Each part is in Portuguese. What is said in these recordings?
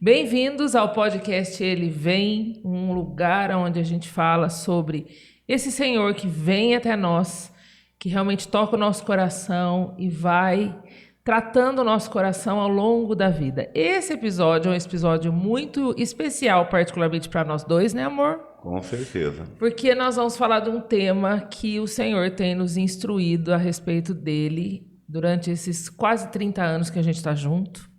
Bem-vindos ao podcast Ele Vem, um lugar onde a gente fala sobre esse Senhor que vem até nós, que realmente toca o nosso coração e vai tratando o nosso coração ao longo da vida. Esse episódio é um episódio muito especial, particularmente para nós dois, né, amor? Com certeza. Porque nós vamos falar de um tema que o Senhor tem nos instruído a respeito dele durante esses quase 30 anos que a gente está junto.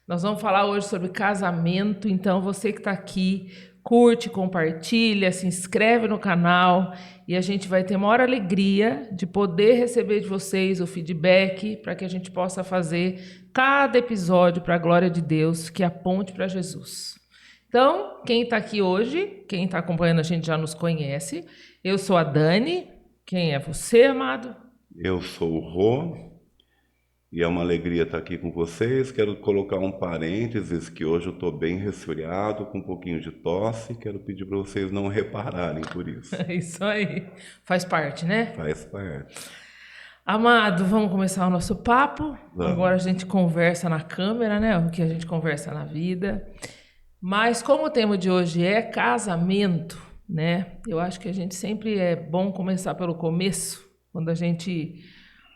Nós vamos falar hoje sobre casamento, então você que está aqui, curte, compartilha, se inscreve no canal e a gente vai ter maior alegria de poder receber de vocês o feedback para que a gente possa fazer cada episódio para a glória de Deus que aponte para Jesus. Então, quem está aqui hoje, quem está acompanhando a gente já nos conhece. Eu sou a Dani. Quem é você, amado? Eu sou o Rô. E é uma alegria estar aqui com vocês. Quero colocar um parênteses que hoje eu estou bem resfriado, com um pouquinho de tosse. Quero pedir para vocês não repararem por isso. É isso aí. Faz parte, né? Faz parte. Amado, vamos começar o nosso papo. Vamos. Agora a gente conversa na câmera, né? O que a gente conversa na vida. Mas como o tema de hoje é casamento, né? Eu acho que a gente sempre é bom começar pelo começo, quando a gente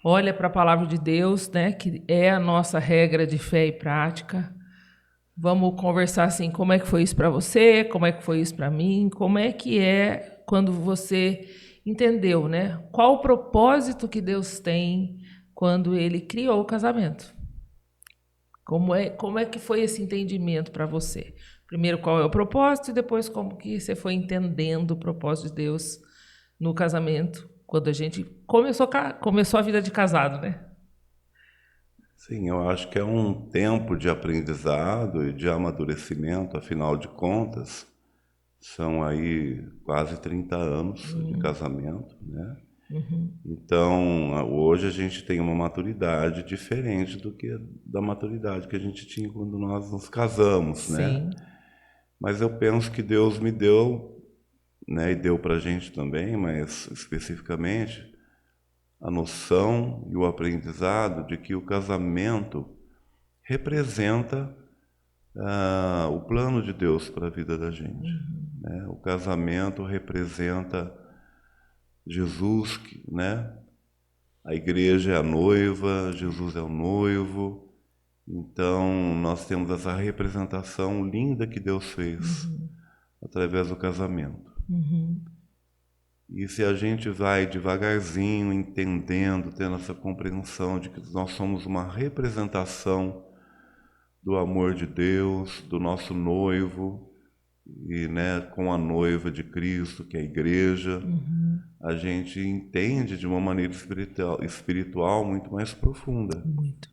olha para a palavra de Deus, né, que é a nossa regra de fé e prática. Vamos conversar assim, como é que foi isso para você, como é que foi isso para mim, como é que é quando você entendeu, né? Qual o propósito que Deus tem quando Ele criou o casamento? Como é que foi esse entendimento para você? Primeiro, qual é o propósito e depois como que você foi entendendo o propósito de Deus no casamento, quando a gente começou a vida de casado, né? Sim, eu acho que é um tempo de aprendizado e de amadurecimento, afinal de contas, são aí quase 30 anos de casamento, né? Então, hoje a gente tem uma maturidade diferente do que da maturidade que a gente tinha quando nós nos casamos, né? Sim. Mas eu penso que Deus me deu, né, e deu para a gente também, mas especificamente, a noção e o aprendizado de que o casamento representa o plano de Deus para a vida da gente. Né? O casamento representa Jesus, né? A igreja é a noiva, Jesus é o noivo. Então, nós temos essa representação linda que Deus fez através do casamento. E se a gente vai devagarzinho entendendo, tendo essa compreensão de que nós somos uma representação do amor de Deus, do nosso noivo, e né, com a noiva de Cristo, que é a igreja, a gente entende de uma maneira espiritual muito mais profunda. Muito.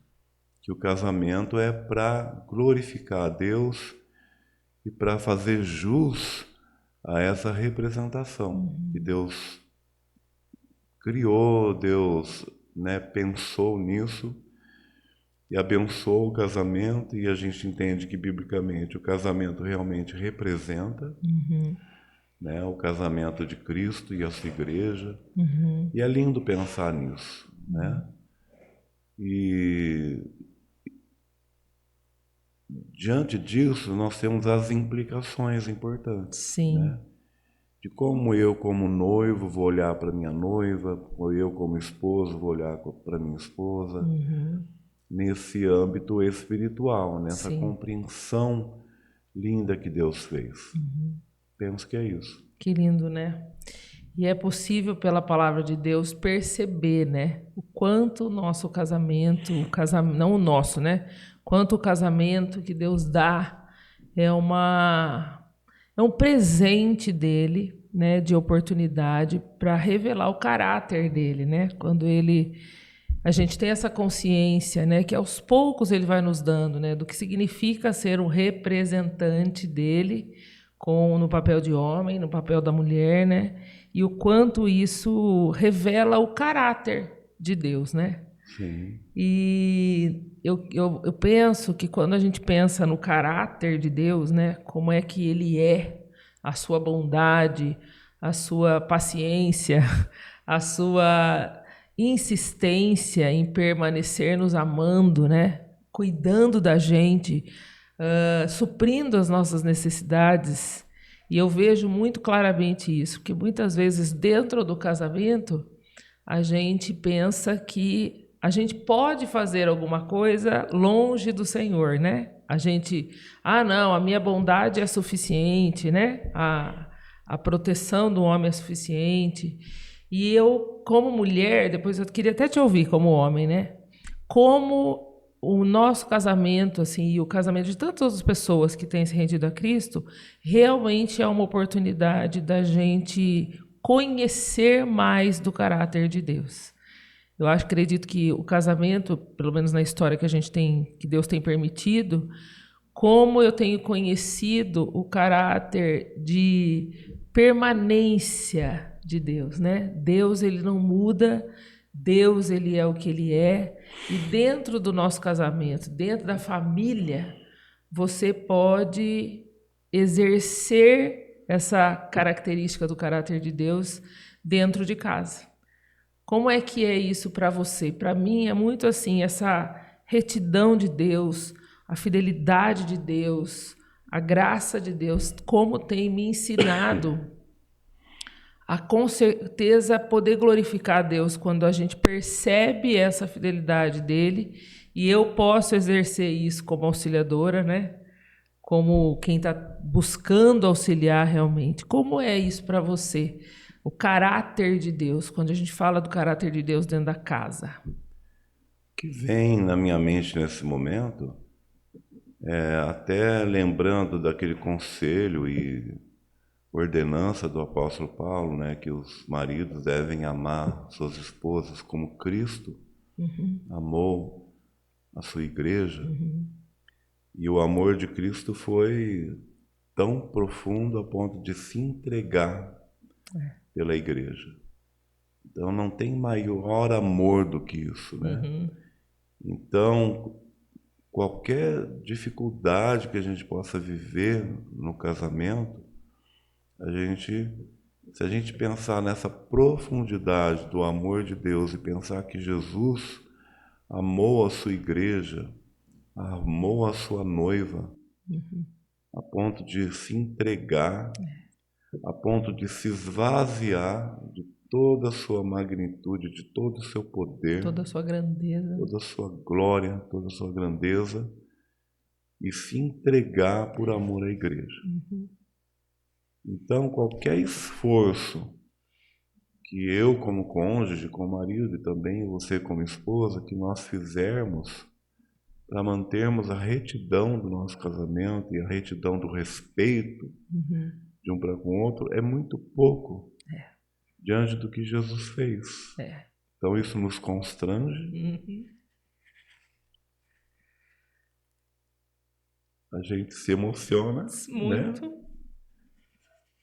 Que o casamento é para glorificar a Deus e para fazer jus a essa representação que Deus criou, Deus, né, pensou nisso e abençoou o casamento, e a gente entende que biblicamente o casamento realmente representa né, o casamento de Cristo e a sua igreja, e é lindo pensar nisso, né? E diante disso, nós temos as implicações importantes. Sim. Né? De como eu, como noivo, vou olhar para minha noiva, ou eu, como esposo, vou olhar para minha esposa, nesse âmbito espiritual, nessa compreensão linda que Deus fez. Penso que é isso. Que lindo, né? E é possível, pela palavra de Deus, perceber, né? O quanto o nosso casamento, não o nosso, né? Quanto o casamento que Deus dá é um presente dele, né? De oportunidade para revelar o caráter dele, né? Quando a gente tem essa consciência, né? Que aos poucos ele vai nos dando, né? Do que significa ser um representante dele, no papel de homem, no papel da mulher, né? E o quanto isso revela o caráter de Deus, né? Sim. E eu penso que quando a gente pensa no caráter de Deus, né? Como é que ele é, a sua bondade, a sua paciência, a sua insistência em permanecer nos amando, né? Cuidando da gente, suprindo as nossas necessidades. E eu vejo muito claramente isso, porque muitas vezes dentro do casamento a gente pensa que a gente pode fazer alguma coisa longe do Senhor, né? A gente, não, a minha bondade é suficiente, né? A proteção do homem é suficiente. E eu, como mulher, depois eu queria até te ouvir como homem, né? Como o nosso casamento, assim, e o casamento de tantas outras pessoas que têm se rendido a Cristo, realmente é uma oportunidade da gente conhecer mais do caráter de Deus. Eu acredito que o casamento, pelo menos na história que a gente tem, que Deus tem permitido, como eu tenho conhecido o caráter de permanência de Deus, né? Deus, ele não muda, Deus, ele é o que ele é, e dentro do nosso casamento, dentro da família, você pode exercer essa característica do caráter de Deus dentro de casa. Como é que é isso para você? Para mim é muito assim, essa retidão de Deus, a fidelidade de Deus, a graça de Deus, como tem me ensinado a com certeza poder glorificar a Deus quando a gente percebe essa fidelidade dele, e eu posso exercer isso como auxiliadora, né? Como quem está buscando auxiliar realmente. Como é isso para você? O caráter de Deus, quando a gente fala do caráter de Deus dentro da casa. O que vem na minha mente nesse momento, até lembrando daquele conselho e ordenança do apóstolo Paulo, né, que os maridos devem amar suas esposas como Cristo amou a sua igreja. E o amor de Cristo foi tão profundo a ponto de se entregar pela igreja. Então não tem maior amor do que isso, né? Então, qualquer dificuldade que a gente possa viver no casamento, se a gente pensar nessa profundidade do amor de Deus e pensar que Jesus amou a sua igreja, amou a sua noiva, a ponto de se entregar, a ponto de se esvaziar de toda a sua magnitude, de todo o seu poder, toda a sua grandeza, toda a sua glória, toda a sua grandeza, e se entregar por amor à igreja. Então, qualquer esforço que eu, como cônjuge, como marido, e também você, como esposa, que nós fizermos para mantermos a retidão do nosso casamento e a retidão do respeito de um para com o outro, é muito pouco diante do que Jesus fez. Então, isso nos constrange. A gente se emociona, muito, né?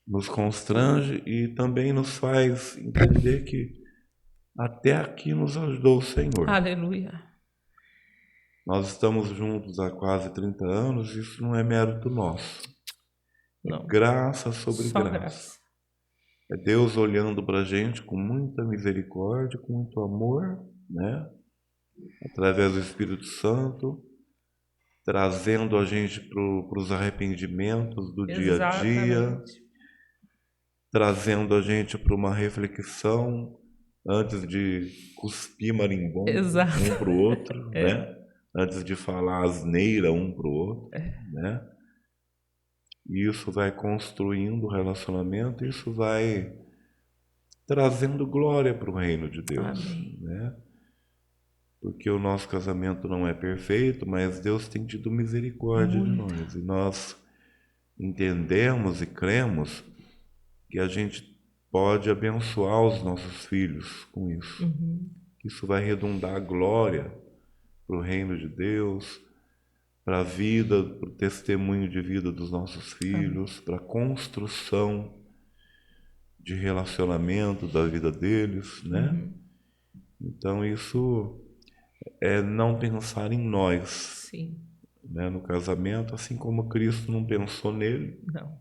Nos constrange e também nos faz entender que até aqui nos ajudou o Senhor. Aleluia. Nós estamos juntos há quase 30 anos, isso não é mérito nosso. Não. Graça sobre Só graça. É Deus olhando para a gente com muita misericórdia, com muito amor, né? Através do Espírito Santo, trazendo a gente para os arrependimentos do dia a dia, trazendo a gente para uma reflexão antes de cuspir marimbondo um para o outro, né? Antes de falar asneira um para o outro, né? E isso vai construindo o relacionamento, isso vai trazendo glória para o reino de Deus. Amém. Né? Porque o nosso casamento não é perfeito, mas Deus tem tido misericórdia de nós. E nós entendemos e cremos que a gente pode abençoar os nossos filhos com isso. Isso vai redundar glória para o reino de Deus, para a vida, para o testemunho de vida dos nossos filhos, para a construção de relacionamento da vida deles, né? Então isso é não pensar em nós, né, no casamento, assim como Cristo não pensou nele. Não.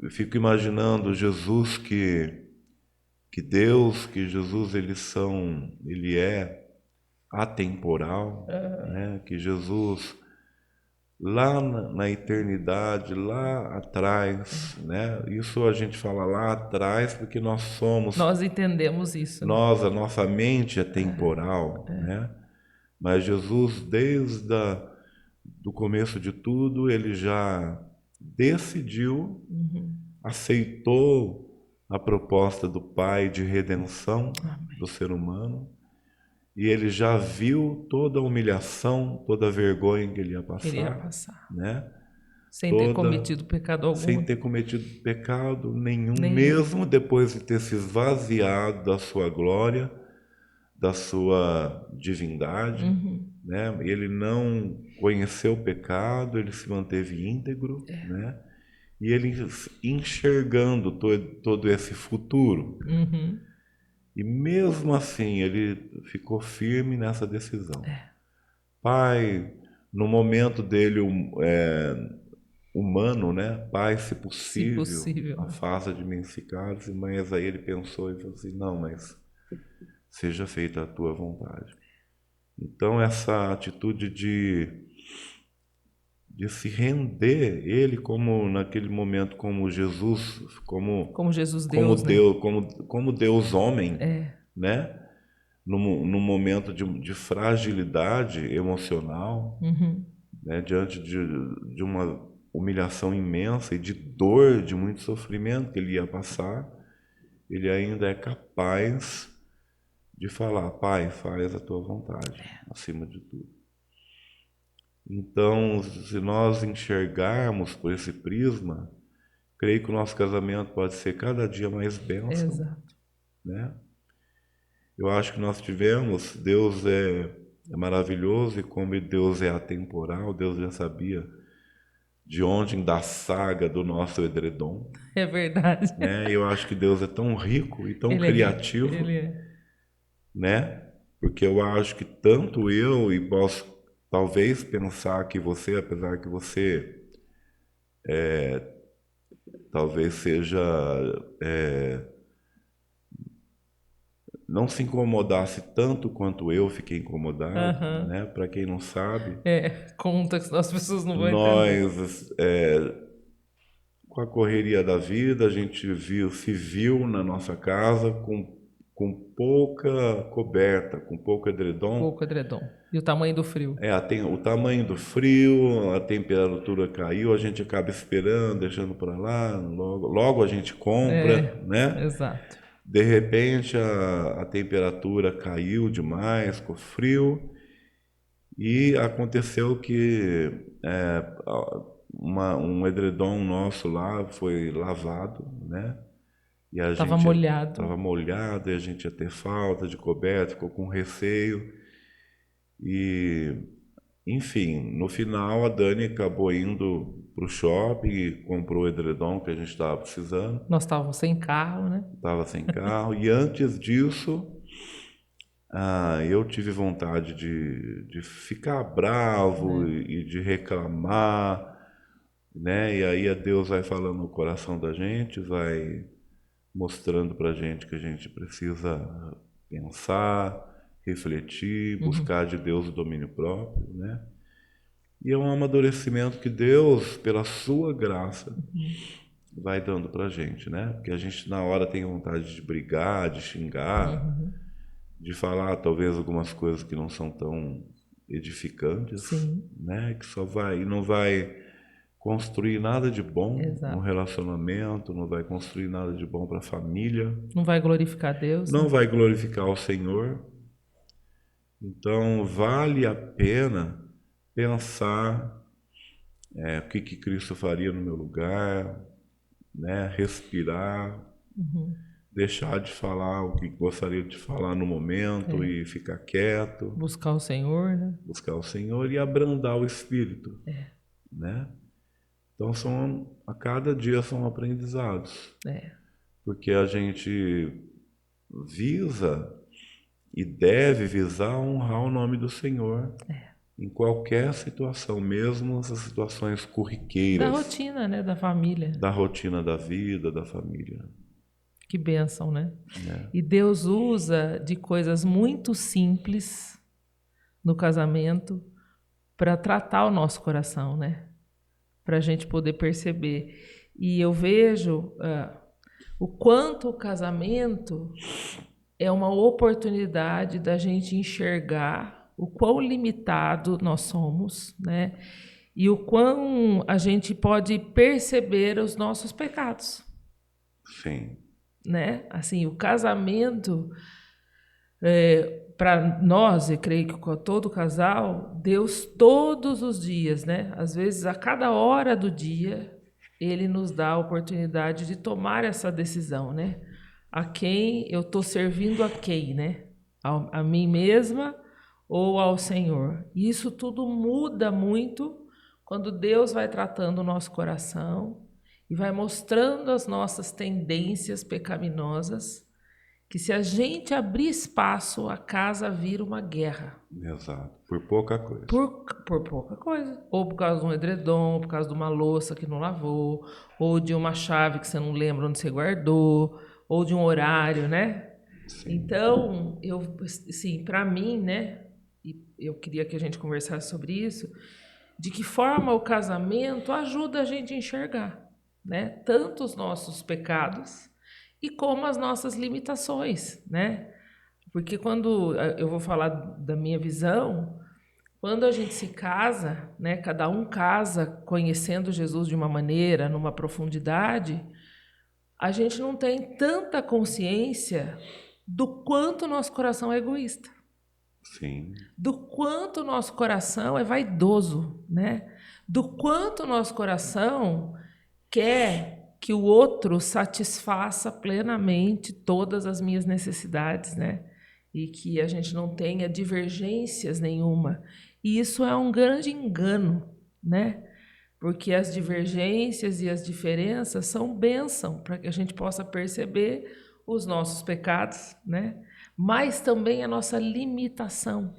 Eu fico imaginando Jesus que Deus, que Jesus ele é atemporal, né? Que Jesus, lá na eternidade, lá atrás, né? Isso a gente fala lá atrás porque Nós entendemos isso, né? a nossa mente é temporal, né? Mas Jesus, do começo de tudo, ele já decidiu, aceitou a proposta do Pai de redenção do ser humano, e ele já viu toda a humilhação, toda a vergonha que ele ia passar, né? Sem ter cometido pecado algum. Sem ter cometido pecado nenhum, Nenhum. mesmo depois de ter se esvaziado da sua glória, da sua divindade, né? Ele não conheceu o pecado, ele se manteve íntegro, né? E ele enxergando todo esse futuro. E mesmo assim, ele ficou firme nessa decisão. Pai, no momento dele humano, né? Pai, se possível, afasta de mim esse cálice. Mas aí ele pensou e falou assim, não, mas seja feita a tua vontade. Então essa atitude de se render, ele como naquele momento como Jesus, como Jesus Deus, como Deus, como Deus homem, né? No momento de fragilidade emocional, né? Diante de uma humilhação imensa e de dor, de muito sofrimento que ele ia passar, ele ainda é capaz de falar, Pai, faz a tua vontade, acima de tudo. Então, se nós enxergarmos por esse prisma, creio que o nosso casamento pode ser cada dia mais bênção. Exato. Né? Eu acho que nós tivemos, Deus é maravilhoso, e como Deus é atemporal, Deus já sabia de onde da saga do nosso edredom. É verdade. Né? Eu acho que Deus é tão rico e tão criativo, né? Porque eu acho que tanto eu, e posso talvez pensar que você, apesar que você talvez seja não se incomodasse tanto quanto eu fiquei incomodado, né? Para quem não sabe, conta que as pessoas não vão entender. Nós, com a correria da vida, a gente se viu na nossa casa com pouca coberta, com pouco edredom. Pouco edredom. E o tamanho do frio? O tamanho do frio, a temperatura caiu, a gente acaba esperando, deixando para lá, logo a gente compra, né? Exato. De repente a temperatura caiu demais, ficou frio, e aconteceu que um edredom nosso lá foi lavado, né? E a Estava gente molhado. Estava molhado, e a gente ia ter falta de coberta, ficou com receio. E, enfim, no final a Dani acabou indo para o shopping e comprou o edredom que a gente estava precisando. Nós estávamos sem carro, né? Estava sem carro. E antes disso, eu tive vontade de ficar bravo e de reclamar, né? E aí Deus vai falando no coração da gente, vai mostrando para a gente que a gente precisa pensar, refletir, buscar de Deus o domínio próprio, né? E é um amadurecimento que Deus, pela sua graça, vai dando para a gente, né? Porque a gente na hora tem vontade de brigar, de xingar, de falar talvez algumas coisas que não são tão edificantes, né? Que não vai construir nada de bom no relacionamento, não vai construir nada de bom para a família. Não vai glorificar Deus. Não vai glorificar o Senhor. Então, vale a pena pensar o que Cristo faria no meu lugar, né? Respirar, deixar de falar o que gostaria de falar no momento e ficar quieto. Buscar o Senhor, né? Buscar o Senhor e abrandar o espírito, né? Então, a cada dia são aprendizados. Porque a gente visa e deve visar honrar o nome do Senhor em qualquer situação, mesmo essas situações corriqueiras. Da rotina, né? Da família. Da rotina da vida, da família. Que bênção, né? E Deus usa de coisas muito simples no casamento para tratar o nosso coração, né? Para a gente poder perceber. E eu vejo o quanto o casamento é uma oportunidade da gente enxergar o quão limitado nós somos, né? E o quão a gente pode perceber os nossos pecados. Sim. Né? Assim, o casamento, para nós, e creio que com todo casal, Deus todos os dias, né? Às vezes a cada hora do dia, Ele nos dá a oportunidade de tomar essa decisão, né? A quem eu estou servindo, a quem, né? A mim mesma ou ao Senhor. E isso tudo muda muito quando Deus vai tratando o nosso coração e vai mostrando as nossas tendências pecaminosas, que se a gente abrir espaço, a casa vira uma guerra. Exato. Por pouca coisa. Por pouca coisa. Ou por causa de um edredom, ou por causa de uma louça que não lavou, ou de uma chave que você não lembra onde você guardou, ou de um horário, né? Sim. Então, assim, para mim, né, e eu queria que a gente conversasse sobre isso, de que forma o casamento ajuda a gente a enxergar, né, tanto os nossos pecados e como as nossas limitações, né? Porque quando eu vou falar da minha visão, quando a gente se casa, né, cada um casa conhecendo Jesus de uma maneira, numa profundidade, a gente não tem tanta consciência do quanto o nosso coração é egoísta. Sim. Do quanto o nosso coração é vaidoso, né? Do quanto o nosso coração quer que o outro satisfaça plenamente todas as minhas necessidades, né? E que a gente não tenha divergências nenhuma. E isso é um grande engano, né? Porque as divergências e as diferenças são bênção para que a gente possa perceber os nossos pecados, né? Mas também a nossa limitação,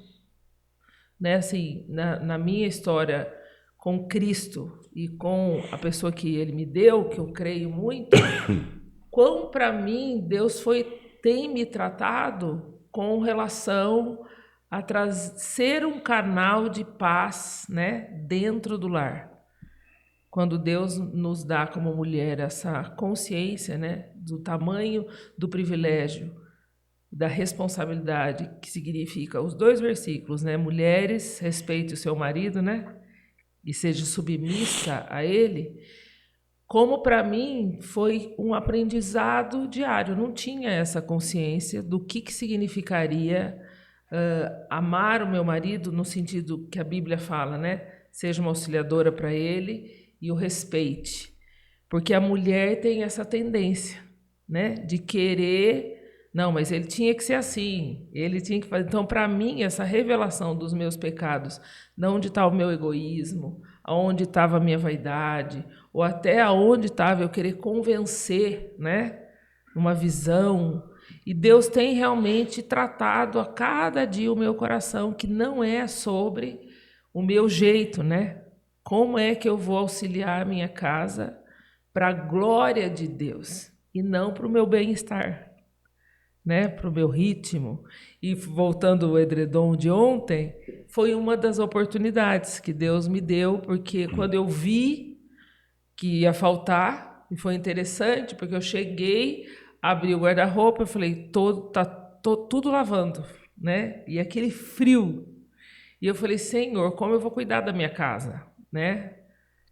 né? Assim, na minha história com Cristo e com a pessoa que Ele me deu, que eu creio muito, quão para mim Deus tem me tratado com relação a ser um canal de paz, né, dentro do lar. Quando Deus nos dá como mulher essa consciência, né, do tamanho do privilégio, da responsabilidade, que significa os 2 versículos, né, mulheres, respeite o seu marido, né, e seja submissa a ele, como para mim foi um aprendizado diário. Eu não tinha essa consciência do que significaria amar o meu marido no sentido que a Bíblia fala, né? Seja uma auxiliadora para ele e o respeite. Porque a mulher tem essa tendência, né? De querer, não, mas ele tinha que ser assim, ele tinha que fazer. Então, para mim, essa revelação dos meus pecados, de onde está o meu egoísmo, aonde estava a minha vaidade, ou até aonde estava eu querer convencer, né? Uma visão. E Deus tem realmente tratado a cada dia o meu coração, que não é sobre o meu jeito, né? Como é que eu vou auxiliar a minha casa para a glória de Deus e não para o meu bem-estar, né? Para o meu ritmo. E voltando ao edredom de ontem, foi uma das oportunidades que Deus me deu, porque quando eu vi que ia faltar, e foi interessante, porque eu cheguei, abri o guarda-roupa, eu falei, tá tudo lavando, né? E aquele frio. E eu falei, Senhor, como eu vou cuidar da minha casa, né?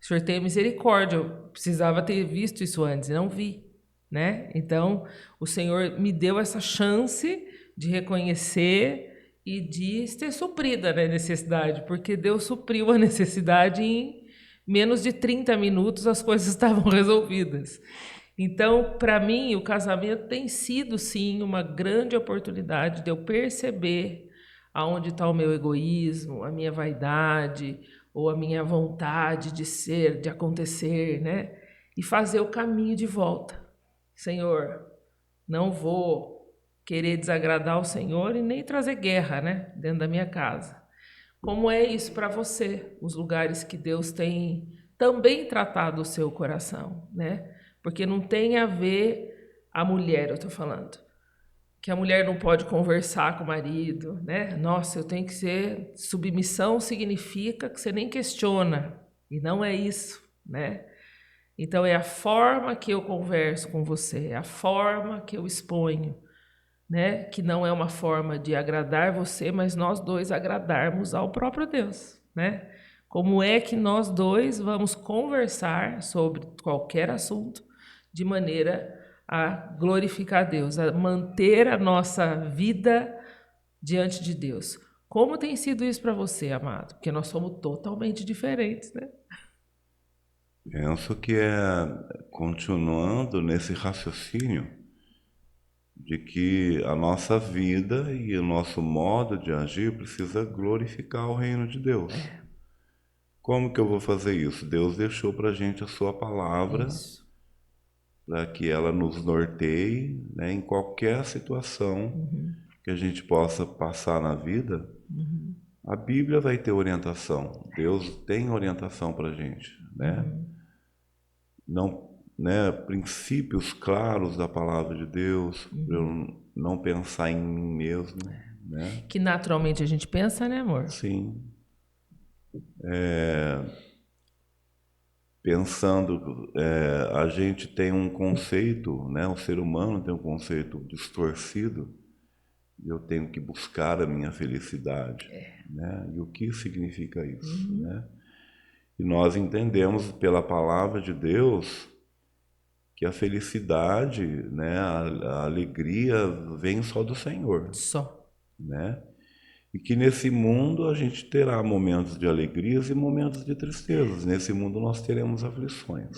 O Senhor tenha misericórdia, eu precisava ter visto isso antes, não vi, né? Então, o Senhor me deu essa chance de reconhecer e de ter suprido a necessidade, porque Deus supriu a necessidade em menos de 30 minutos, as coisas estavam resolvidas. Então, para mim, o casamento tem sido, sim, uma grande oportunidade de eu perceber aonde está o meu egoísmo, a minha vaidade, ou a minha vontade de ser, de acontecer, né? E fazer o caminho de volta. Senhor, não vou querer desagradar o Senhor e nem trazer guerra, né? Dentro da minha casa. Como é isso para você? Os lugares que Deus tem também tratado o seu coração, né? Porque não tem a ver a mulher, eu estou falando, que a mulher não pode conversar com o marido, né? Nossa, eu tenho que ser... Submissão significa que você nem questiona, e não é isso, né? Então, é a forma que eu converso com você, é a forma que eu exponho, né? Que não é uma forma de agradar você, mas nós dois agradarmos ao próprio Deus, né? Como é que nós dois vamos conversar sobre qualquer assunto de maneira a glorificar a Deus, a manter a nossa vida diante de Deus. Como tem sido isso para você, amado? Porque nós somos totalmente diferentes, né? Penso que continuando nesse raciocínio de que a nossa vida e o nosso modo de agir precisa glorificar o reino de Deus. Como que eu vou fazer isso? Deus deixou para a gente a sua palavra, Isso. para que ela nos norteie, né, em qualquer situação que a gente possa passar na vida. A Bíblia vai ter orientação. Deus tem orientação para a gente, né? Não, né, princípios claros da palavra de Deus, para eu não pensar em mim mesmo, né? Que naturalmente a gente pensa, né, amor? Sim. Pensando, a gente tem um conceito, né? O ser humano tem um conceito distorcido. Eu tenho que buscar a minha felicidade, né? E o que significa isso, né? E nós entendemos pela palavra de Deus que a felicidade, né, a alegria vem só do Senhor, Só. né? E que nesse mundo a gente terá momentos de alegrias e momentos de tristezas. Nesse mundo nós teremos aflições.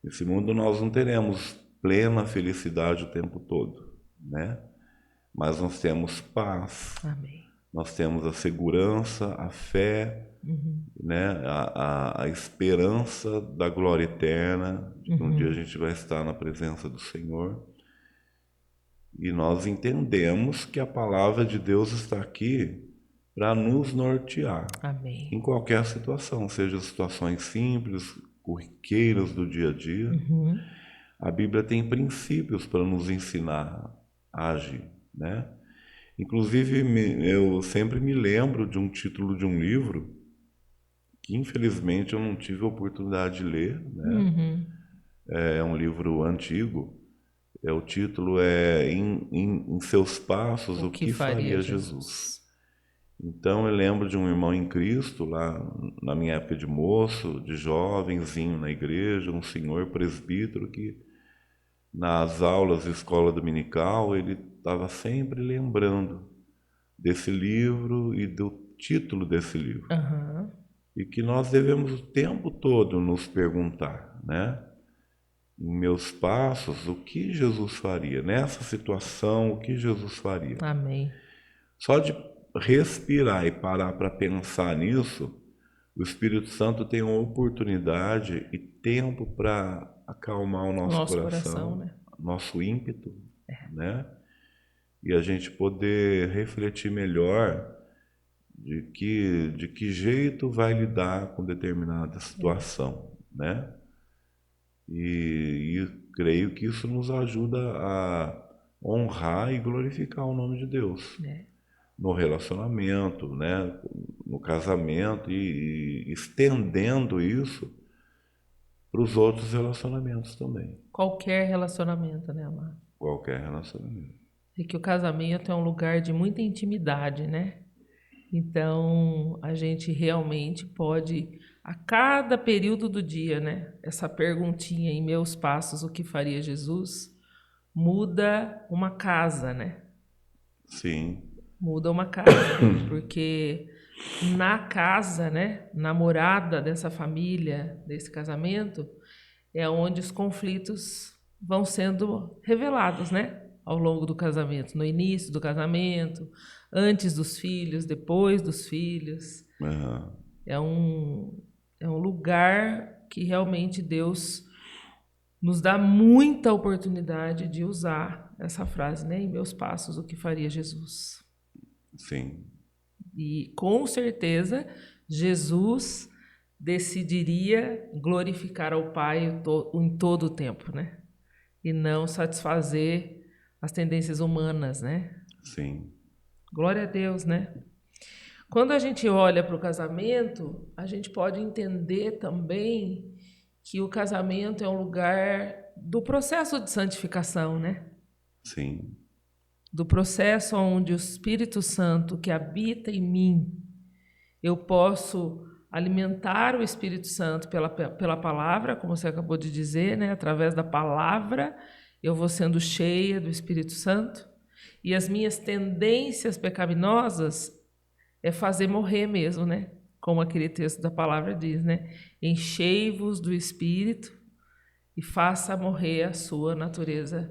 Nesse mundo nós não teremos plena felicidade o tempo todo, né? Mas nós temos paz. Amém. Nós temos a segurança, a fé, né? a esperança da glória eterna, de que um dia a gente vai estar na presença do Senhor. E nós entendemos que a palavra de Deus está aqui para nos nortear. Amém. Em qualquer situação, seja situações simples, corriqueiras do dia a dia. A Bíblia tem princípios para nos ensinar a agir, né? Inclusive, eu sempre me lembro de um título de um livro que, infelizmente, eu não tive a oportunidade de ler, né? É um livro antigo. O título é Em Seus Passos, o que faria Jesus? Então, eu lembro de um irmão em Cristo, lá na minha época de moço, de jovenzinho na igreja, um senhor presbítero que, nas aulas de escola dominical, ele estava sempre lembrando desse livro e do título desse livro. E que nós devemos o tempo todo nos perguntar, né? Em meus passos, o que Jesus faria? Nessa situação, o que Jesus faria? Amém. Só de respirar e parar para pensar nisso, o Espírito Santo tem uma oportunidade e tempo para acalmar o nosso coração, né? nosso ímpeto, né? E a gente poder refletir melhor de que jeito vai lidar com determinada situação, né? E creio que isso nos ajuda a honrar e glorificar o nome de Deus no relacionamento, né? No casamento e estendendo isso para os outros relacionamentos também. Qualquer relacionamento, né, amado? Qualquer relacionamento. E que o casamento é um lugar de muita intimidade, né? Então, a gente realmente pode, a cada período do dia, né? Essa perguntinha, em meus passos, o que faria Jesus? Muda uma casa, né? Sim. Muda uma casa, porque na casa, né? Na morada dessa família, desse casamento, é onde os conflitos vão sendo revelados, né? Ao longo do casamento, no início do casamento, antes dos filhos, depois dos filhos. É um lugar que realmente Deus nos dá muita oportunidade de usar essa frase, né? Em meus passos, o que faria Jesus? Sim. E com certeza Jesus decidiria glorificar ao Pai em todo o tempo, né? E não satisfazer as tendências humanas, né? Sim. Glória a Deus, né? Quando a gente olha para o casamento, a gente pode entender também que o casamento é um lugar do processo de santificação, né? Sim. Do processo onde o Espírito Santo que habita em mim, eu posso alimentar o Espírito Santo pela palavra, como você acabou de dizer, né? Através da palavra, eu vou sendo cheia do Espírito Santo. E as minhas tendências pecaminosas é fazer morrer mesmo, né? Como aquele texto da palavra diz, né? Enchei-vos do Espírito e faça morrer a sua natureza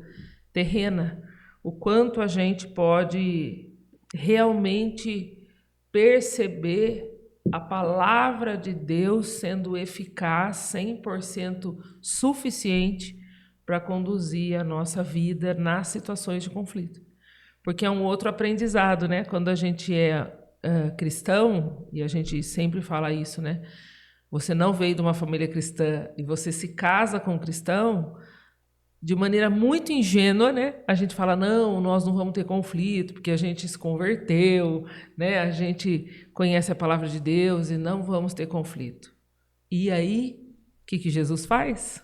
terrena. O quanto a gente pode realmente perceber a palavra de Deus sendo eficaz, 100% suficiente para conduzir a nossa vida nas situações de conflito. Porque é um outro aprendizado, né? Quando a gente é cristão, e a gente sempre fala isso, né? Você não veio de uma família cristã e você se casa com um cristão, de maneira muito ingênua, né? A gente fala, não, nós não vamos ter conflito, porque a gente se converteu, né? A gente conhece a palavra de Deus e não vamos ter conflito. E aí, o que Jesus faz?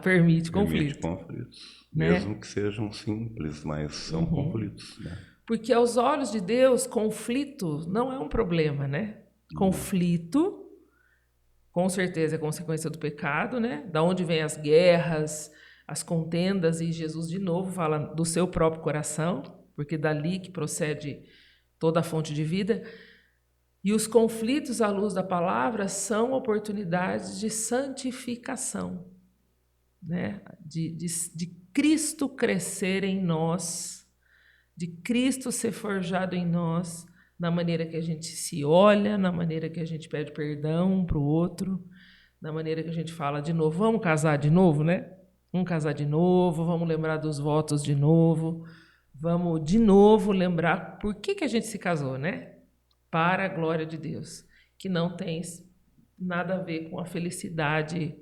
Permite Permite conflito, conflitos. né? Mesmo que sejam simples, mas são conflitos, né? Porque aos olhos de Deus, conflito não é um problema, né? Não. Conflito, com certeza, é consequência do pecado, né? Da onde vêm as guerras, as contendas, e Jesus de novo fala do seu próprio coração, porque dali que procede toda a fonte de vida. E os conflitos à luz da palavra são oportunidades de santificação, né? De Cristo crescer em nós, de Cristo ser forjado em nós, na maneira que a gente se olha, na maneira que a gente pede perdão um para o outro, na maneira que a gente fala de novo, vamos casar de novo, né? Vamos casar de novo, vamos lembrar dos votos de novo, vamos de novo lembrar por que a gente se casou, né? Para a glória de Deus, que não tem nada a ver com a felicidade,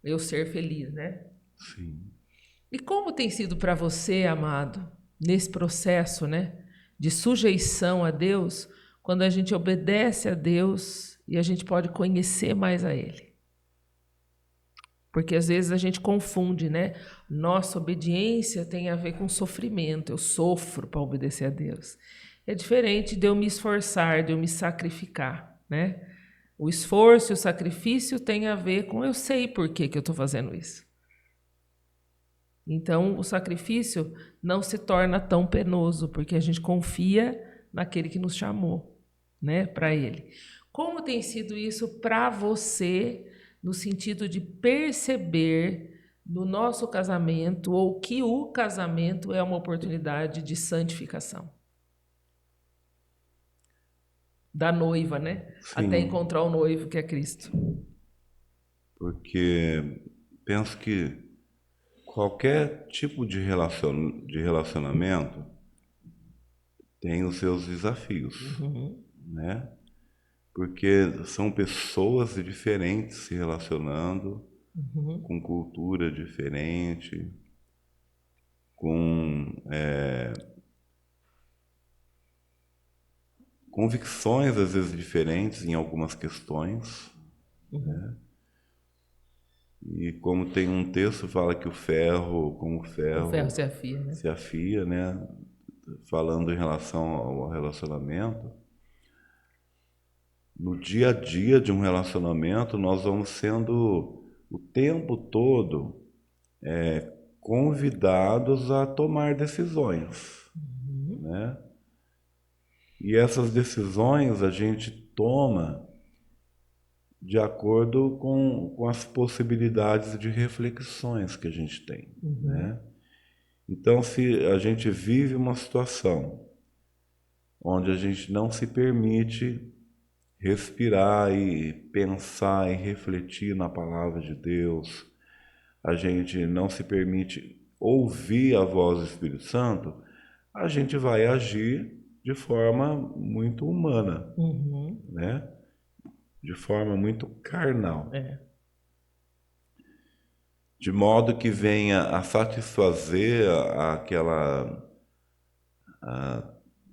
eu ser feliz, né? Sim. E como tem sido para você, amado, nesse processo, né, de sujeição a Deus, quando a gente obedece a Deus e a gente pode conhecer mais a Ele? Porque às vezes a gente confunde, né? Nossa obediência tem a ver com sofrimento. Eu sofro para obedecer a Deus. É diferente de eu me esforçar, de eu me sacrificar, né? O esforço e o sacrifício tem a ver com eu sei por que eu estou fazendo isso. Então, o sacrifício não se torna tão penoso, porque a gente confia naquele que nos chamou, né, para Ele. Como tem sido isso para você, no sentido de perceber no nosso casamento, ou que o casamento é uma oportunidade de santificação da noiva, né? Até Sim, encontrar o noivo, que é Cristo. porque penso que qualquer tipo de relacionamento tem os seus desafios, né? Porque são pessoas diferentes se relacionando, com cultura diferente, com convicções às vezes diferentes em algumas questões. E como tem um texto fala que o ferro, como o O ferro ferro se afia, né? se afia, né? Falando em relação ao relacionamento, no dia a dia de um relacionamento, nós vamos sendo o tempo todo convidados a tomar decisões, né? E essas decisões a gente toma de acordo com as possibilidades de reflexões que a gente tem, né? Então, se a gente vive uma situação onde a gente não se permite respirar e pensar e refletir na palavra de Deus, a gente não se permite ouvir a voz do Espírito Santo, a gente vai agir de forma muito humana, né? De forma muito carnal. É. de modo que venha a satisfazer aquela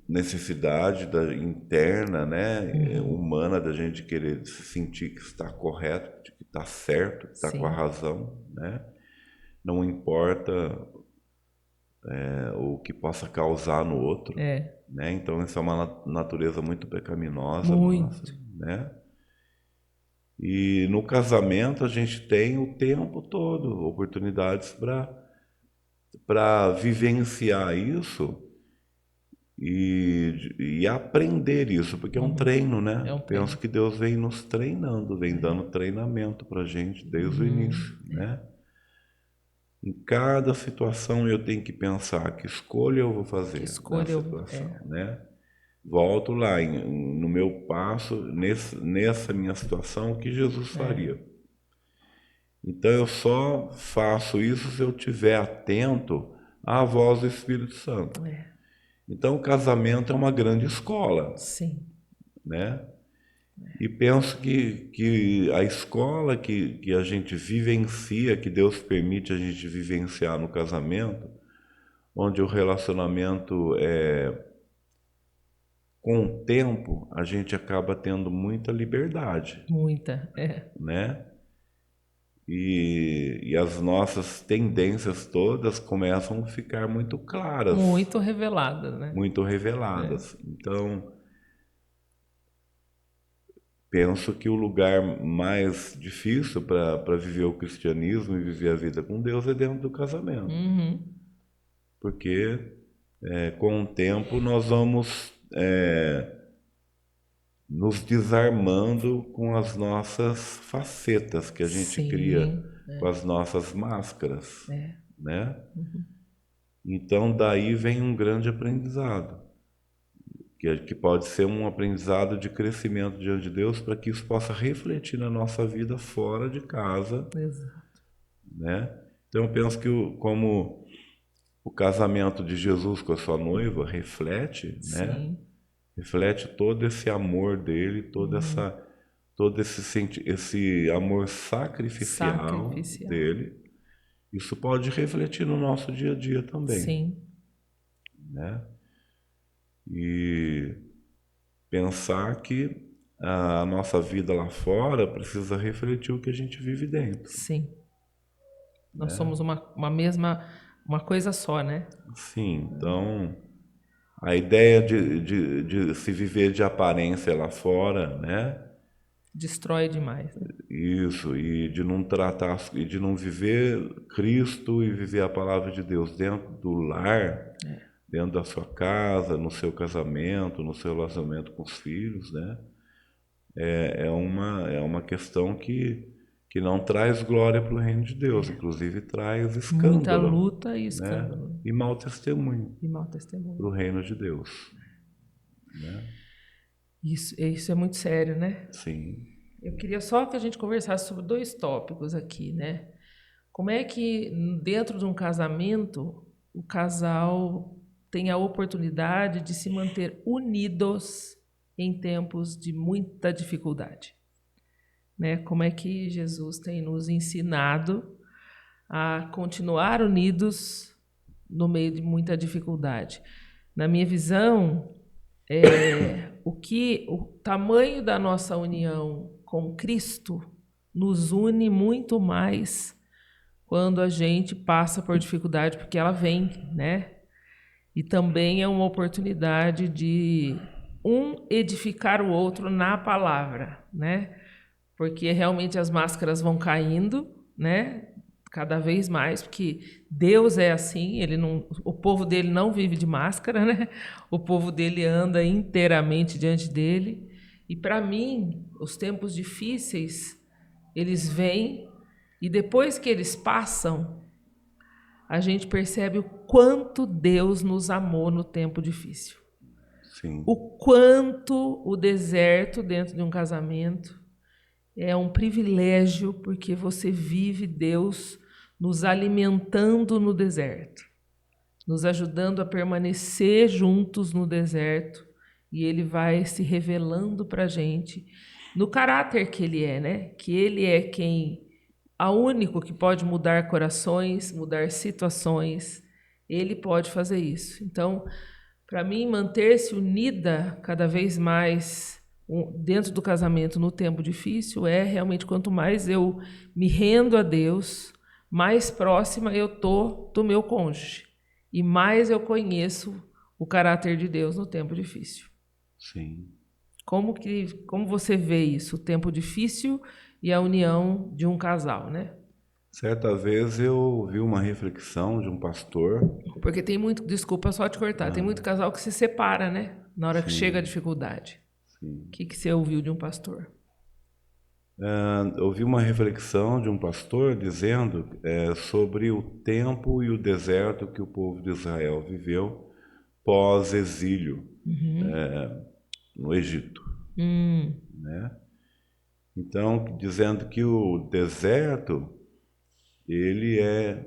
necessidade interna, né, humana da gente querer se sentir que está correto, de que está certo, que está com a razão, né? Não importa o que possa causar no outro, né? Então isso é uma natureza muito pecaminosa nossa, né? E no casamento a gente tem o tempo todo oportunidades para vivenciar isso e aprender isso, porque é um treino, né? Penso que Deus vem nos treinando, vem dando treinamento para a gente desde o início, né? Em cada situação eu tenho que pensar que escolha eu vou fazer nessa situação, né? Volto lá no meu passo, nessa minha situação, o que Jesus faria. Então eu só faço isso se eu estiver atento à voz do Espírito Santo. Então o casamento é uma grande escola. Sim. Né? E penso que a escola que a gente vivencia, que Deus permite a gente vivenciar no casamento, onde o relacionamento com o tempo, a gente acaba tendo muita liberdade. Muita, né? E as nossas tendências todas começam a ficar muito claras. Muito reveladas, né? Muito reveladas. Então, penso que o lugar mais difícil para viver o cristianismo e viver a vida com Deus é dentro do casamento. Porque com o tempo nós vamos nos desarmando com as nossas facetas que a gente cria, com as nossas máscaras, né? Então daí vem um grande aprendizado, que pode ser um aprendizado de crescimento diante de Deus, para que isso possa refletir na nossa vida fora de casa. Exato. Né? Então eu penso que como o casamento de Jesus com a sua noiva reflete, né? Reflete todo esse amor dele, todo esse amor sacrificial dele. Isso pode refletir no nosso dia a dia também. Sim. Né? E pensar que a nossa vida lá fora precisa refletir o que a gente vive dentro. Sim. Nós somos uma coisa só, né? Sim, então a ideia de se viver de aparência lá fora, né? Destrói demais. Né? Isso, e de não tratar, e de não viver Cristo e viver a palavra de Deus dentro do lar, dentro da sua casa, no seu casamento, no seu relacionamento com os filhos, né? É uma questão que não traz glória para o reino de Deus, inclusive traz escândalo. Muita luta e escândalo. Né? E mau testemunho. Para o reino de Deus. Né? Isso é muito sério, né? Sim. Eu queria só que a gente conversasse sobre 2 tópicos aqui, né? Como é que dentro de um casamento o casal tem a oportunidade de se manter unidos em tempos de muita dificuldade, né? Como é que Jesus tem nos ensinado a continuar unidos no meio de muita dificuldade? Na minha visão, o tamanho da nossa união com Cristo nos une muito mais quando a gente passa por dificuldade, porque ela vem, né? E também é uma oportunidade de edificar o outro na palavra, né? Porque realmente as máscaras vão caindo, né? Cada vez mais, porque Deus é assim, o povo dele não vive de máscara, né? O povo dele anda inteiramente diante dele. E para mim, os tempos difíceis, eles vêm e depois que eles passam, a gente percebe o quanto Deus nos amou no tempo difícil. Sim. O quanto o deserto dentro de um casamento é um privilégio, porque você vive Deus nos alimentando no deserto, nos ajudando a permanecer juntos no deserto, e Ele vai se revelando para a gente no caráter que Ele é, né? Que Ele é quem a único que pode mudar corações, mudar situações. Ele pode fazer isso. Então, para mim, manter-se unida cada vez mais dentro do casamento no tempo difícil é realmente quanto mais eu me rendo a Deus, mais próxima eu tô do meu cônjuge e mais eu conheço o caráter de Deus no tempo difícil. Sim. Como você vê isso, o tempo difícil e a união de um casal, né? Certa vez eu vi uma reflexão de um pastor. Porque tem muito, desculpa só te cortar, tem muito casal que se separa, né? Na hora que chega a dificuldade. Sim. O que você ouviu de um pastor? Ouvi uma reflexão de um pastor dizendo sobre o tempo e o deserto que o povo de Israel viveu pós-exílio no Egito, né? Então, dizendo que o deserto ele é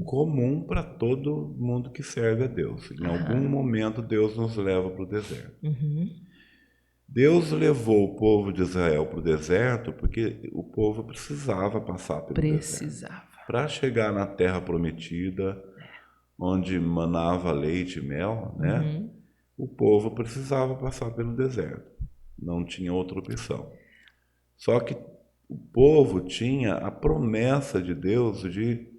comum para todo mundo que serve a Deus. Em algum momento Deus nos leva para o deserto. Deus levou o povo de Israel para o deserto porque o povo precisava passar pelo deserto. Para chegar na terra prometida, onde manava leite e mel, né? O povo precisava passar pelo deserto. Não tinha outra opção. Só que o povo tinha a promessa de Deus de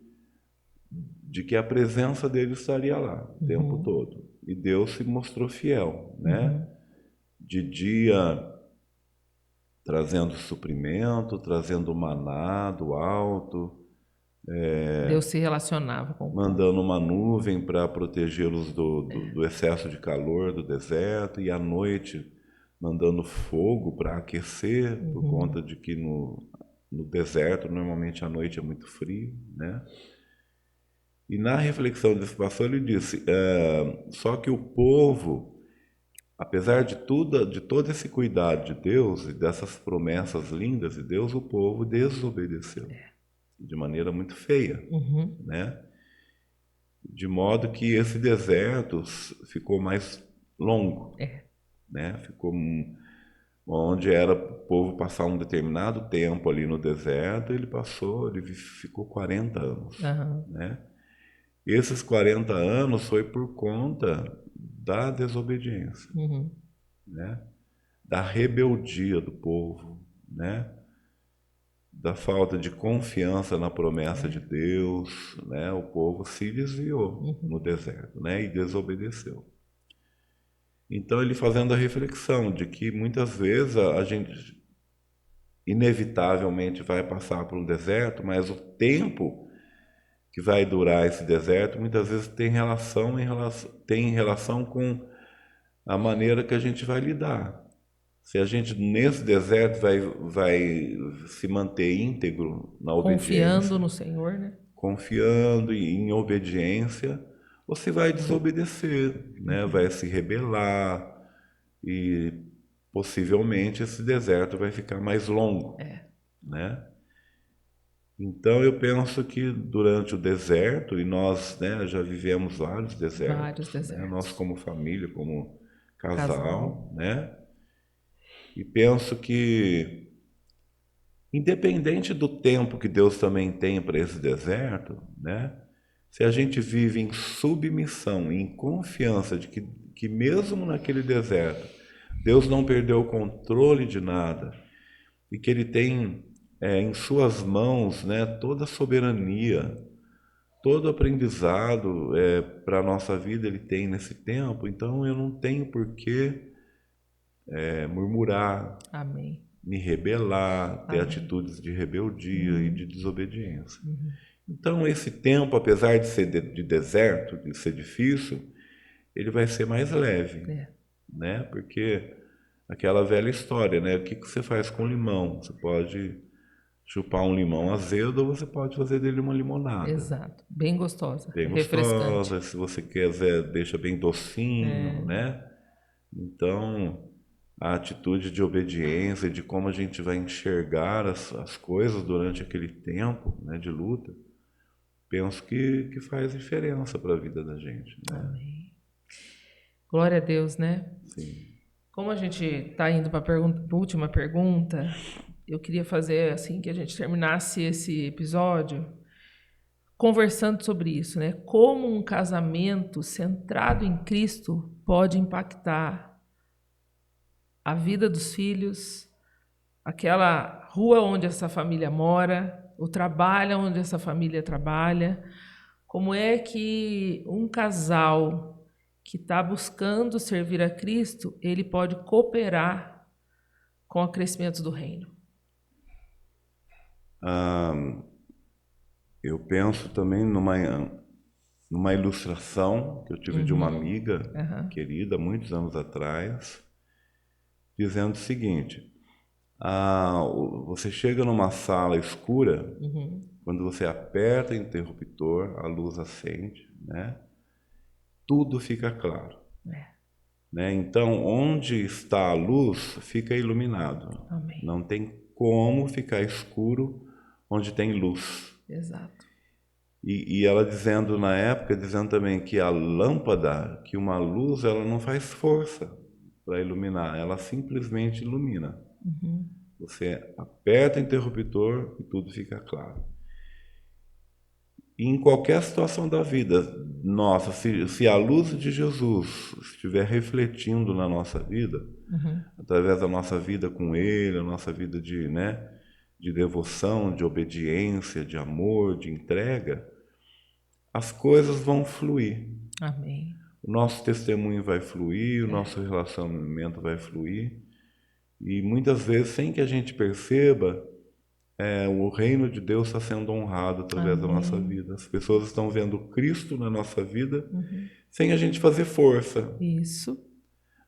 que a presença dele estaria lá o tempo todo. E Deus se mostrou fiel, né? De dia trazendo suprimento, trazendo maná do alto. Deus se relacionava com o povo. Mandando uma nuvem para protegê-los do excesso de calor do deserto, e à noite mandando fogo para aquecer, por conta de que no deserto normalmente à noite é muito frio, né? E na reflexão desse pastor ele disse, só que o povo, apesar de todo esse cuidado de Deus e dessas promessas lindas de Deus, o povo desobedeceu de maneira muito feia, né? De modo que esse deserto ficou mais longo, né? Ficou onde era o povo passar um determinado tempo ali no deserto, ele ficou 40 anos, né? Esses 40 anos foi por conta da desobediência, né? Da rebeldia do povo, né? Da falta de confiança na promessa de Deus, né? O povo se desviou no deserto, né? E desobedeceu. Então ele fazendo a reflexão de que muitas vezes a gente inevitavelmente vai passar por um deserto, mas o tempo que vai durar esse deserto muitas vezes tem relação com a maneira que a gente vai lidar. Se a gente nesse deserto vai se manter íntegro na obediência, confiando no Senhor, né? Confiando em obediência, você vai desobedecer, né? Vai se rebelar e possivelmente esse deserto vai ficar mais longo, né? Então eu penso que durante o deserto, e nós, né, já vivemos vários desertos, né? Nós como família, como casal, né? E penso que, independente do tempo que Deus também tem para esse deserto, né? Se a gente vive em submissão, em confiança de que mesmo naquele deserto, Deus não perdeu o controle de nada e que Ele tem em suas mãos, né, toda a soberania, todo aprendizado para a nossa vida Ele tem nesse tempo, então eu não tenho por que murmurar, me rebelar, ter atitudes de rebeldia e de desobediência. Então esse tempo, apesar de ser de deserto, de ser difícil, ele vai ser mais leve, né? Porque aquela velha história, né? O que você faz com limão? Você pode chupar um limão azedo ou você pode fazer dele uma limonada. Exato, bem gostosa, bem gostosa, se você quiser deixa bem docinho, né? Então a atitude de obediência, de como a gente vai enxergar as coisas durante aquele tempo, né, de luta, penso que faz diferença para a vida da gente, né? Amém. Glória a Deus, né? Sim. Como a gente está indo para a última pergunta, eu queria fazer assim que a gente terminasse esse episódio conversando sobre isso, né? Como um casamento centrado em Cristo pode impactar a vida dos filhos, aquela rua onde essa família mora, o trabalho onde essa família trabalha. Como é que um casal que está buscando servir a Cristo, ele pode cooperar com o crescimento do reino? Eu penso também numa ilustração que eu tive de uma amiga querida, muitos anos atrás, dizendo o seguinte: você chega numa sala escura, quando você aperta o interruptor, a luz acende, né? Tudo fica claro. Né? Então, onde está a luz, fica iluminado. Amém. Não tem como ficar escuro onde tem luz. Exato. E ela dizendo na época, dizendo também que a lâmpada, que uma luz, ela não faz força para iluminar, ela simplesmente ilumina. Você aperta o interruptor e tudo fica claro. E em qualquer situação da vida nossa, se a luz de Jesus estiver refletindo na nossa vida, através da nossa vida com Ele, a nossa vida de devoção, de obediência, de amor, de entrega, as coisas vão fluir. Amém. O nosso testemunho vai fluir, o nosso relacionamento vai fluir. E muitas vezes, sem que a gente perceba, o reino de Deus está sendo honrado através da nossa vida. As pessoas estão vendo Cristo na nossa vida sem a gente fazer força. Isso.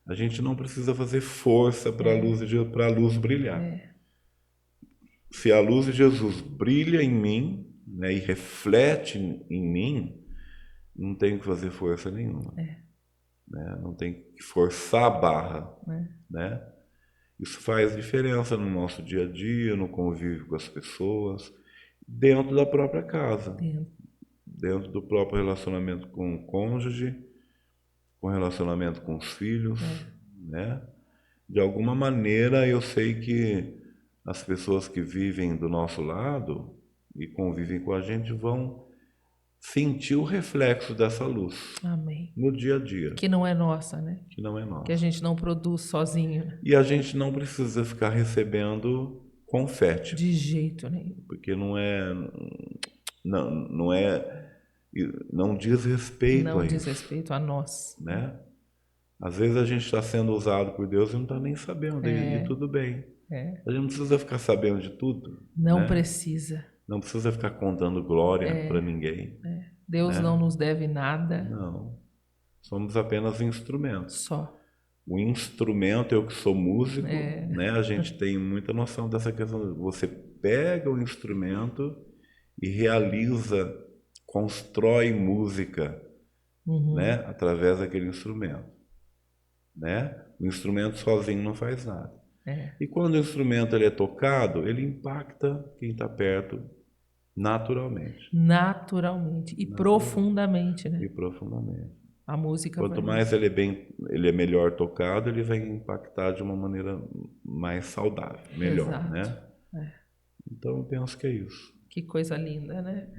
A gente não precisa fazer força para a luz brilhar. Se a luz de Jesus brilha em mim, né, e reflete em mim, não tem que fazer força nenhuma. Né? Não tem que forçar a barra. Né? Isso faz diferença no nosso dia a dia, no convívio com as pessoas, dentro da própria casa, dentro do próprio relacionamento com o cônjuge, com o relacionamento com os filhos. Né? De alguma maneira, eu sei que as pessoas que vivem do nosso lado e convivem com a gente vão sentir o reflexo dessa luz. Amém. No dia a dia. Que não é nossa, né? Que não é nossa. Que a gente não produz sozinho. Né? E a gente não precisa ficar recebendo confete. De jeito nenhum. Porque não diz respeito não a isso. Não diz respeito a nós. Né? Às vezes a gente está sendo usado por Deus e não está nem sabendo. E tudo bem. A gente não precisa ficar sabendo de tudo. Não né? precisa. Não precisa ficar contando glória para ninguém. Deus não nos deve nada. Não. Somos apenas instrumentos. Só. O instrumento, eu que sou músico, né? A gente tem muita noção dessa questão. Você pega o instrumento e realiza, constrói música, né? Através daquele instrumento. Né? O instrumento sozinho não faz nada. E quando o instrumento ele é tocado, ele impacta quem está perto naturalmente. Naturalmente. E profundamente, né? E profundamente. A música. Quanto mais ele é melhor tocado, ele vai impactar de uma maneira mais saudável, melhor. Exato. Né? Então eu penso que é isso. Que coisa linda, né?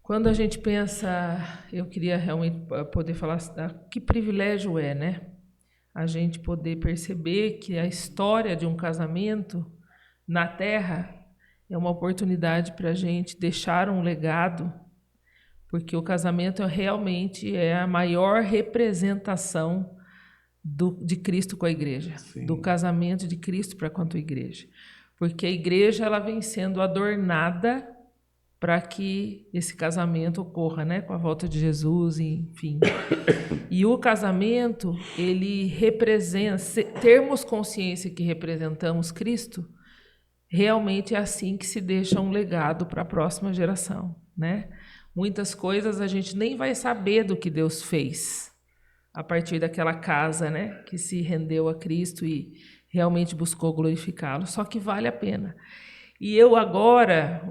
Quando a gente pensa, eu queria realmente poder falar, que privilégio né? A gente poder perceber que a história de um casamento na Terra é uma oportunidade para a gente deixar um legado, porque o casamento realmente é a maior representação de Cristo com a igreja. Sim. Do casamento de Cristo para com a igreja. Porque a igreja ela vem sendo adornada para que esse casamento ocorra, né, com a volta de Jesus, enfim. E o casamento, ele representa, termos consciência que representamos Cristo, realmente é assim que se deixa um legado para a próxima geração, né? Muitas coisas a gente nem vai saber do que Deus fez a partir daquela casa, né, que se rendeu a Cristo e realmente buscou glorificá-lo, só que vale a pena. E eu agora,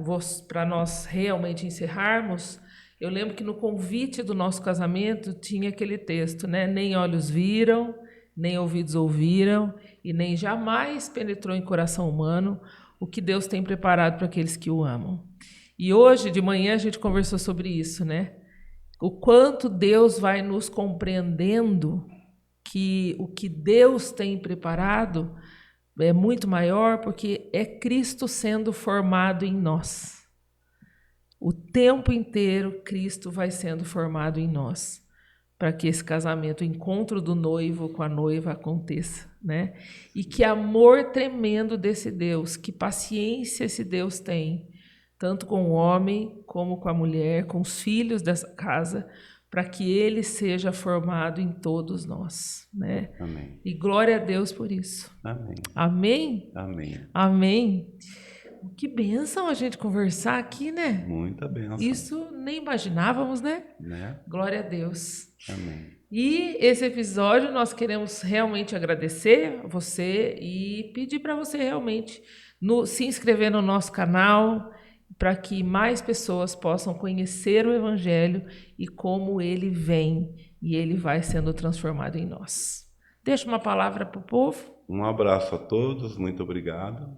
para nós realmente encerrarmos, eu lembro que no convite do nosso casamento tinha aquele texto, né? Nem olhos viram, nem ouvidos ouviram, e nem jamais penetrou em coração humano o que Deus tem preparado para aqueles que o amam. E hoje de manhã a gente conversou sobre isso, né? O quanto Deus vai nos compreendendo que o que Deus tem preparado é muito maior, porque é Cristo sendo formado em nós. O tempo inteiro Cristo vai sendo formado em nós, para que esse casamento, o encontro do noivo com a noiva aconteça, né? E que amor tremendo desse Deus, que paciência esse Deus tem, tanto com o homem como com a mulher, com os filhos dessa casa, para que ele seja formado em todos nós, né? Amém. E glória a Deus por isso. Amém. Amém? Amém. Amém. Que bênção a gente conversar aqui, né? Muita bênção. Isso nem imaginávamos, né? Né? Glória a Deus. Amém. E esse episódio nós queremos realmente agradecer a você e pedir para você realmente se inscrever no nosso canal, para que mais pessoas possam conhecer o Evangelho e como ele vem e ele vai sendo transformado em nós. Deixa uma palavra para o povo. Um abraço a todos, muito obrigado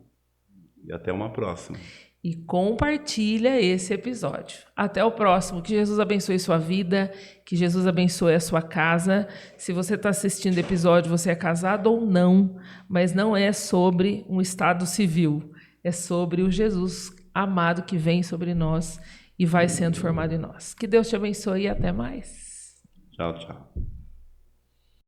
e até uma próxima. E compartilha esse episódio. Até o próximo. Que Jesus abençoe sua vida, que Jesus abençoe a sua casa. Se você está assistindo o episódio, você é casado ou não, mas não é sobre um estado civil, é sobre o Jesus amado que vem sobre nós e vai sendo formado em nós. Que Deus te abençoe e até mais. Tchau, tchau.